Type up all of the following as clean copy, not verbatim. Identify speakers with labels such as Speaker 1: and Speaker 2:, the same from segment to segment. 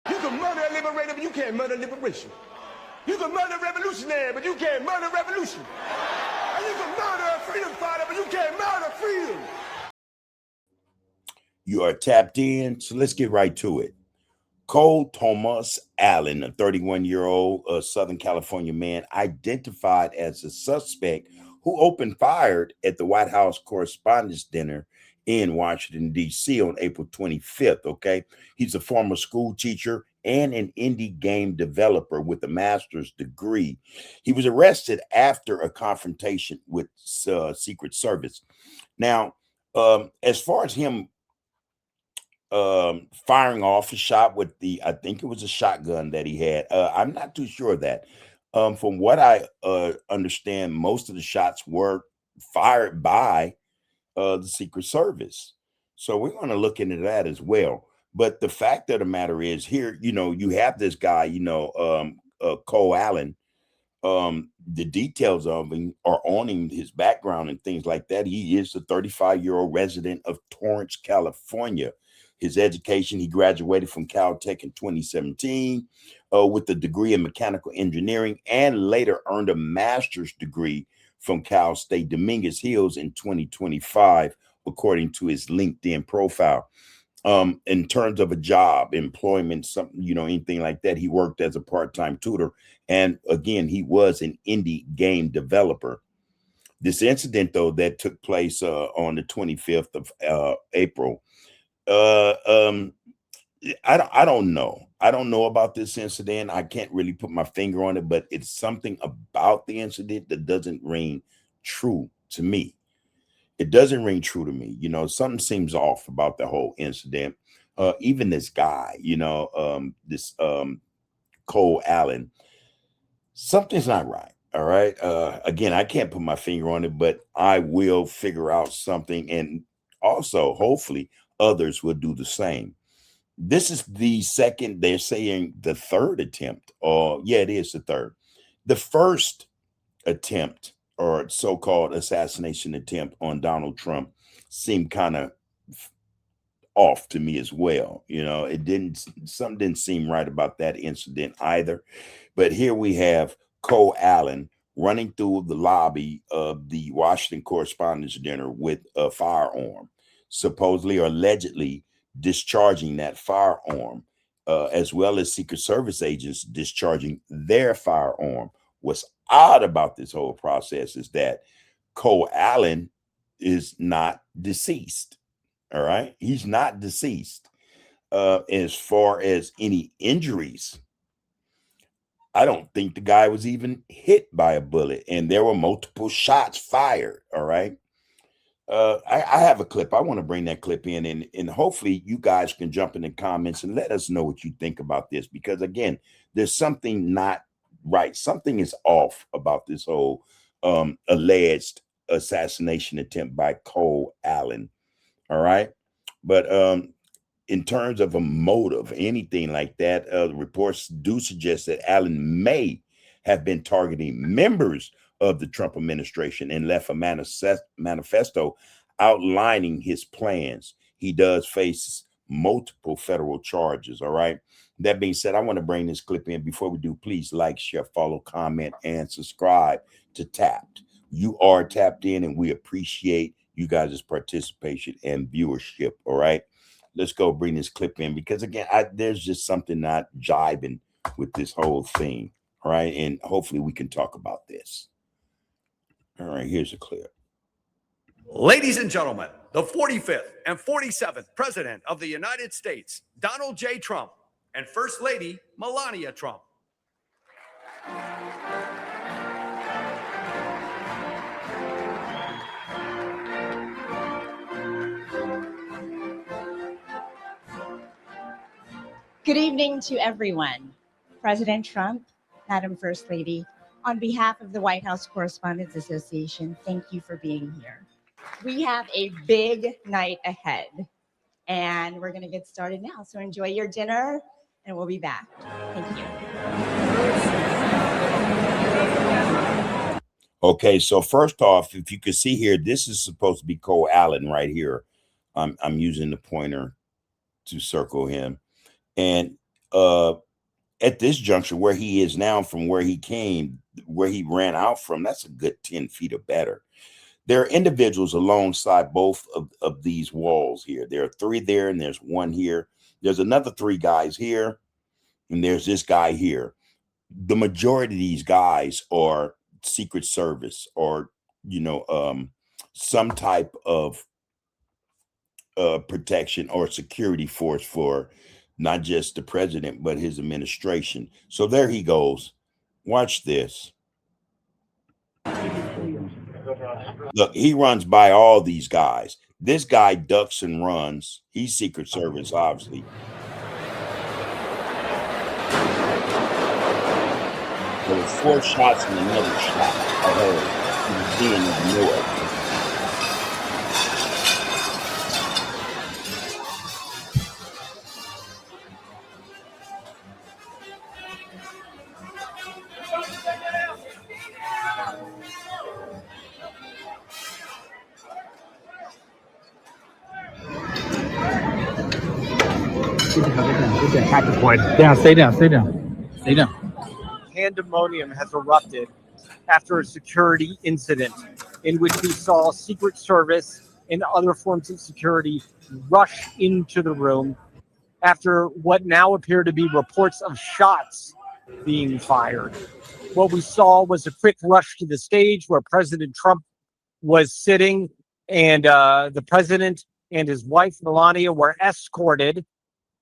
Speaker 1: You can murder a liberator, but you can't murder liberation. You can murder a revolutionary, but you can't murder revolution. And you can murder a freedom fighter, but you can't murder freedom.
Speaker 2: You are tapped in, so let's get right to it. TOMAS Allen, a 31-year-old Southern California man, identified as a suspect who opened fire at the White House Correspondents' Dinner in Washington, D.C. on April 25th, okay? He's a former school teacher and an indie game developer with a master's degree. He was arrested after a confrontation with Secret Service. Now, as far as him firing off a shot with I think it was a shotgun that he had. I'm not too sure of that. From what I understand, most of the shots were fired by the Secret Service. So we're going to look into that as well. But the fact of the matter is here, you have this guy, Cole Allen. The details of him are on him, his background and things like that. He is a 35-year-old resident of Torrance, California. His education, he graduated from Caltech in 2017 with a degree in mechanical engineering and later earned a master's degree from Cal State Dominguez Hills in 2025, according to his LinkedIn profile. In terms of a job, employment, something, anything like that, he worked as a part-time tutor. And again, he was an indie game developer. This incident, though, that took place on the 25th of April, I don't know. I don't know about this incident. I can't really put my finger on it, but it's something about the incident that doesn't ring true to me. It doesn't ring true to me. Something seems off about the whole incident. Even this guy, this Cole Allen, something's not right. All right. Again, I can't put my finger on it, but I will figure out something. And also, hopefully, others will do the same. This is the second, they're saying the third attempt, or yeah, it is the third. The first attempt, or so-called assassination attempt on Donald Trump, seemed kind of off to me as well. Something didn't seem right about that incident either. But here we have Cole Allen running through the lobby of the Washington Correspondents' Dinner with a firearm, supposedly or allegedly discharging that firearm, as well as Secret Service agents discharging their firearm. What's odd about this whole process is that Cole Allen is not deceased. All right. He's not deceased. As far as any injuries, I don't think the guy was even hit by a bullet, and there were multiple shots fired. All right. I have a clip. I want to bring that clip in, and hopefully you guys can jump in the comments and let us know what you think about this, because again, there's something not right. Something is off about this whole alleged assassination attempt by Cole Allen. All right. But in terms of a motive, anything like that, reports do suggest that Allen may have been targeting members of the Trump administration and left a manifesto outlining his plans. He does face multiple federal charges. All right. That being said, I want to bring this clip in. Before we do, please like, share, follow, comment, and subscribe to Tapped. You are tapped in, and we appreciate you guys' participation and viewership. All right. Let's go bring this clip in, because again, there's just something not jibing with this whole thing. All right. And hopefully we can talk about this. All right, here's a clip.
Speaker 3: Ladies and gentlemen, the 45th and 47th President of the United States, Donald J. Trump, and First Lady Melania Trump.
Speaker 4: Good evening to everyone. President Trump, Madam First Lady, on behalf of the White House Correspondents Association, thank you for being here. We have a big night ahead, and we're going to get started now. So enjoy your dinner, and we'll be back. Thank you.
Speaker 2: Okay, so first off, if you can see here, this is supposed to be Cole Allen right here. I'm using the pointer to circle him. And at this juncture where he is now from where he came, where he ran out from, that's a good 10 feet or better. There are individuals alongside both of these walls here. There are 3 there, and there's 1 here. There's another 3 guys here, and there's this guy here. The majority of these guys are Secret Service or, some type of protection or security force for not just the president, but his administration. So there he goes. Watch this. Look, he runs by all these guys. This guy ducks and runs. He's Secret Service, obviously. There was 4 shots and another shot. I heard. He was being ignored.
Speaker 5: Down, stay down, stay down, stay down.
Speaker 6: Pandemonium has erupted after a security incident in which we saw Secret Service and other forms of security rush into the room after what now appear to be reports of shots being fired. What we saw was a quick rush to the stage where President Trump was sitting, and the president and his wife, Melania, were escorted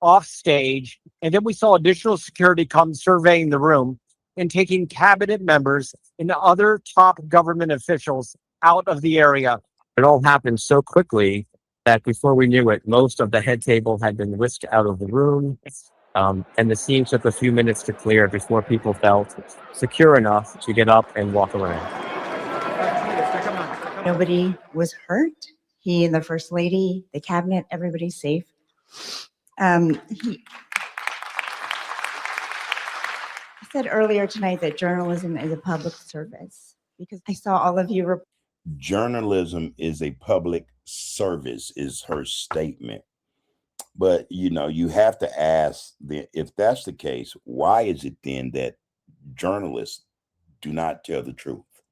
Speaker 6: off stage. And then we saw additional security come surveying the room and taking cabinet members and other top government officials out of the area. It all happened so quickly that before we knew it, most of the head table had been whisked out of the room. And the scene took a few minutes to clear before people felt secure enough to get up and walk around.
Speaker 4: Nobody was hurt. He and the First Lady, the cabinet, everybody's safe. He said earlier tonight that journalism is a public service, because I saw all of you.
Speaker 2: Journalism is a public service is her statement. But, you have to ask, if that's the case, why is it then that journalists do not tell the truth,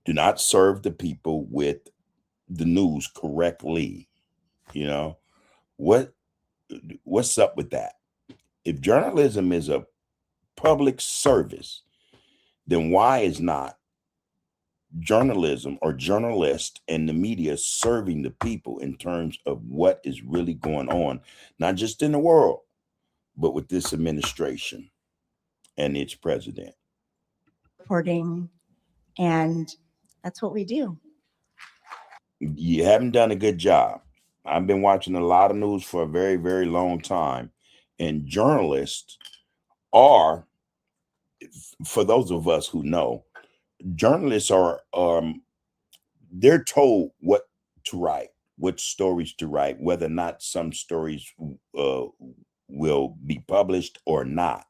Speaker 2: do not serve the people with the news correctly? What's up with that? If journalism is a public service, then why is not journalism or journalists and the media serving the people in terms of what is really going on, not just in the world, but with this administration and its president?
Speaker 4: Reporting, and that's what we do.
Speaker 2: You haven't done a good job. I've been watching a lot of news for a very, very long time, and journalists are, for those of us who know, journalists are they're told what to write, what stories to write, whether or not some stories will be published or not.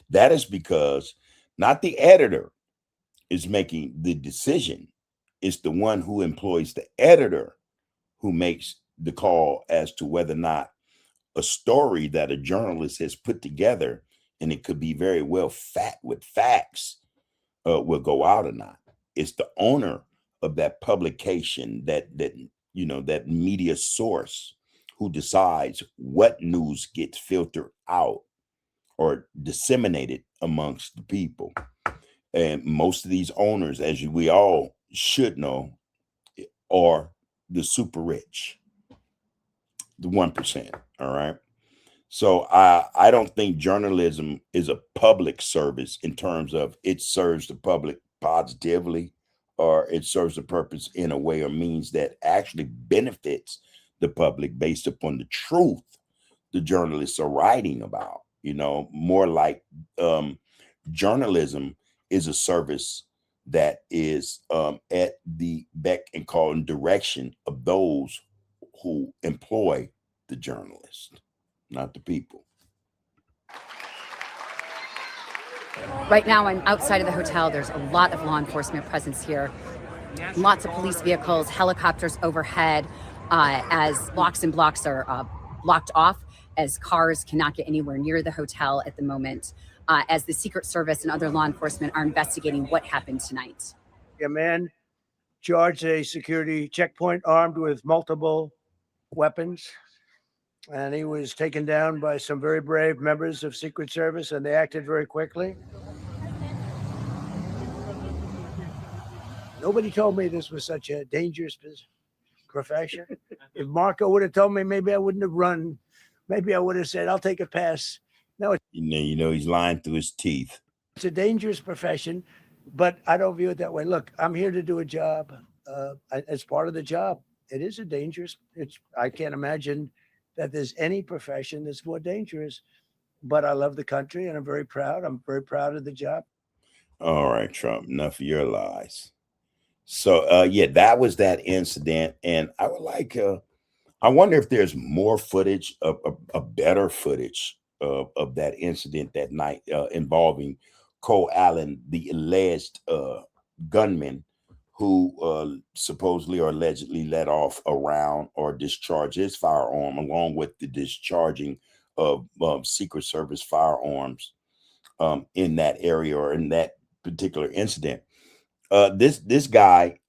Speaker 2: That is because not the editor is making the decision. It's the one who employs the editor who makes the call as to whether or not a story that a journalist has put together, and it could be very well fat with facts, will go out or not. It's the owner of that publication, that media source, who decides what news gets filtered out or disseminated amongst the people. And most of these owners, as we all should know, are the super rich, the 1%. All right. So I don't think journalism is a public service in terms of it serves the public positively, or it serves a purpose in a way or means that actually benefits the public based upon the truth the journalists are writing about. More like journalism is a service that is at the beck and call and direction of those who employ the journalist, not the people.
Speaker 7: Right now, I'm outside of the hotel. There's a lot of law enforcement presence here. Lots of police vehicles, helicopters overhead, as blocks and blocks are blocked off. as cars cannot get anywhere near the hotel at the moment, as the Secret Service and other law enforcement are investigating what happened tonight.
Speaker 8: A man charged a security checkpoint armed with multiple weapons, and he was taken down by some very brave members of Secret Service, and they acted very quickly. Nobody told me this was such a dangerous profession. If Marco would have told me, maybe I wouldn't have run. Maybe I would have said, I'll take a pass. No,
Speaker 2: You know, he's lying through his teeth.
Speaker 8: it's a dangerous profession, but I don't view it that way. Look, I'm here to do a job. As part of the job, it is a dangerous. I can't imagine that there's any profession that's more dangerous. But I love the country, and I'm very proud. I'm very proud of the job.
Speaker 2: All right, Trump, enough of your lies. So, yeah, that was that incident. And I would like, I wonder if there's more footage, a better footage of that incident that night involving Cole Allen, the alleged gunman who supposedly or allegedly let off a round or discharged his firearm, along with the discharging of Secret Service firearms in that area or in that particular incident. This guy,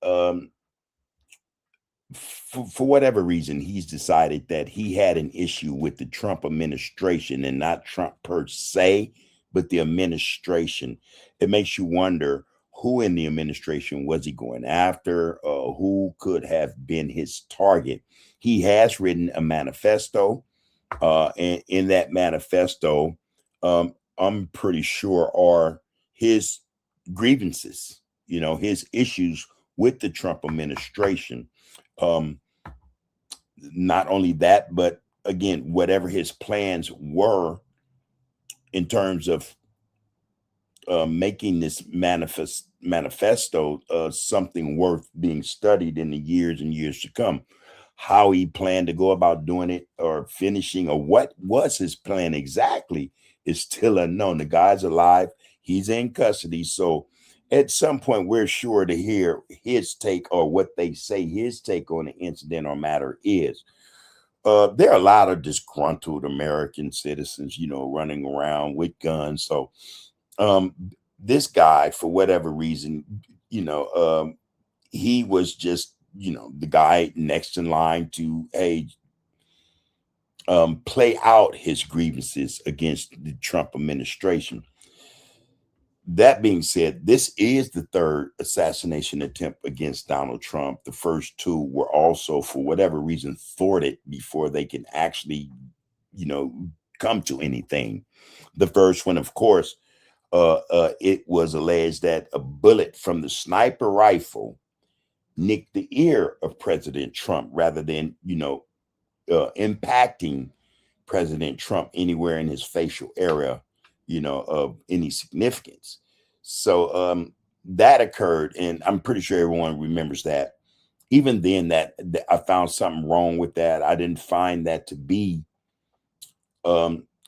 Speaker 2: for whatever reason, he's decided that he had an issue with the Trump administration, and not Trump per se, but the administration. It makes you wonder who in the administration was he going after, who could have been his target. He has written a manifesto, and in that manifesto, I'm pretty sure are his grievances, you know, his issues with the Trump administration. Not only that, but again, whatever his plans were in terms of making this manifesto something worth being studied in the years and years to come. How he planned to go about doing it or finishing, or what was his plan exactly, is still unknown. The guy's alive. He's in custody. So at some point, we're sure to hear his take, or what they say his take on the incident or matter is. There are a lot of disgruntled American citizens, you know, running around with guns. So this guy, for whatever reason, you know, he was just, you know, the guy next in line to play out his grievances against the Trump administration. That being said, this is the third assassination attempt against Donald Trump. The first two were also, for whatever reason, thwarted before they can actually, you know, come to anything. The first one, of course, it was alleged that a bullet from the sniper rifle nicked the ear of President Trump, rather than, you know, impacting President Trump anywhere in his facial area, you know, of any significance. So that occurred, and I'm pretty sure everyone remembers that. Even then, that I found something wrong with that. I didn't find that to be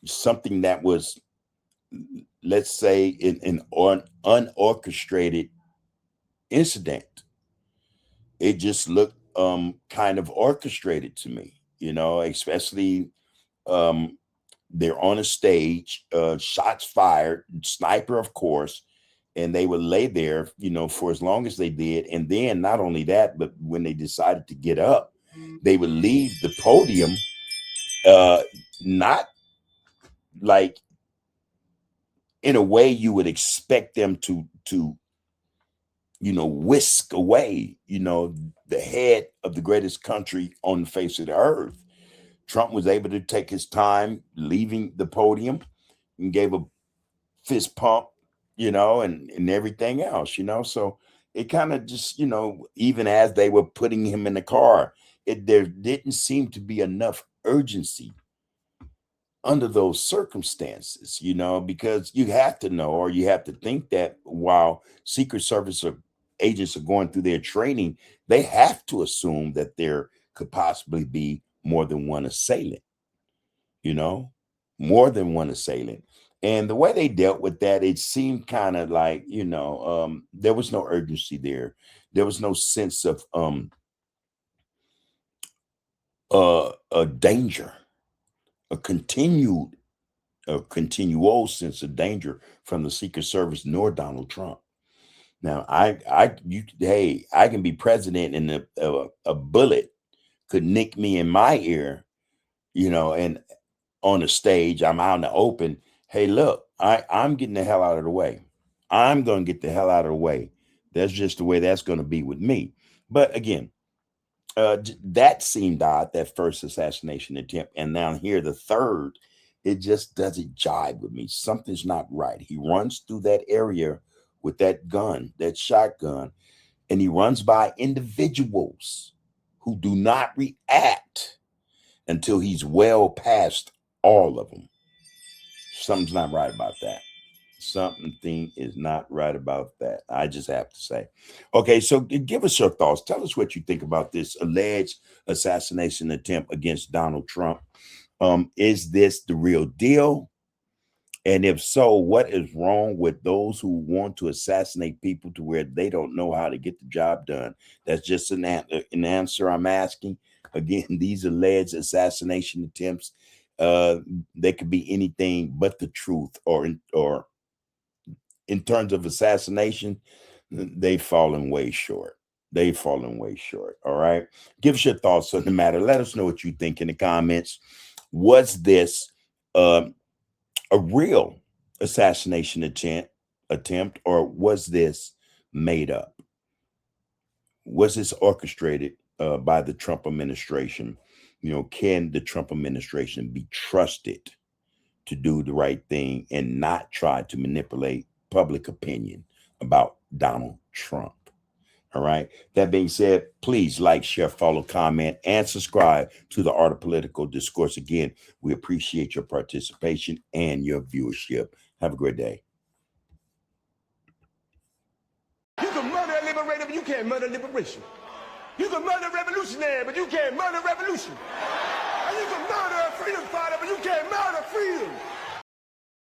Speaker 2: something that was, let's say, an unorchestrated incident. It just looked kind of orchestrated to me, you know, especially they're on a stage, shots fired, sniper, of course, and they would lay there, you know, for as long as they did. And then not only that, but when they decided to get up, they would leave the podium, not like in a way you would expect them to, you know, whisk away, you know, the head of the greatest country on the face of the earth. Trump was able to take his time leaving the podium and gave a fist pump, you know, and everything else, you know. So it kind of just, you know, even as they were putting him in the car, there didn't seem to be enough urgency under those circumstances, you know, because you have to know, or you have to think that while Secret Service agents are going through their training, they have to assume that there could possibly be more than one assailant, you know, more than one assailant. And the way they dealt with that, it seemed kind of like, you know, there was no urgency there. There was no sense of a danger a continual sense of danger from the Secret Service nor Donald Trump. Now, hey, I can be president and a bullet could nick me in my ear, and on the stage, I'm out in the open. Hey, look, I'm getting the hell out of the way. I'm going to get the hell out of the way. That's just the way that's going to be with me. But again, that seemed odd, that first assassination attempt. And now here, the third, it just doesn't jibe with me. Something's not right. He runs through that area with that gun, that shotgun, and he runs by individuals who do not react until he's well past all of them. Something's not right about that. Something is not right about that. I just have to say. Okay, so give us your thoughts. Tell us what you think about this alleged assassination attempt against Donald Trump. Is this the real deal? And if so, what is wrong with those who want to assassinate people to where they don't know how to get the job done? That's just an answer I'm asking. Again, these alleged assassination attempts, they could be anything but the truth, or in terms of assassination, they've fallen way short. They've fallen way short. All right. Give us your thoughts on the matter. Let us know what you think in the comments. Was this a real assassination attempt, or was this made up? Was this orchestrated by the Trump administration? Can the Trump administration be trusted to do the right thing and not try to manipulate public opinion about Donald Trump? All right. That being said, please like, share, follow, comment, and subscribe to the Art of Political Discourse. Again, we appreciate your participation and your viewership. Have a great day.
Speaker 1: You can murder a liberator, but you can't murder liberation. You can murder a revolutionary, but you can't murder revolution.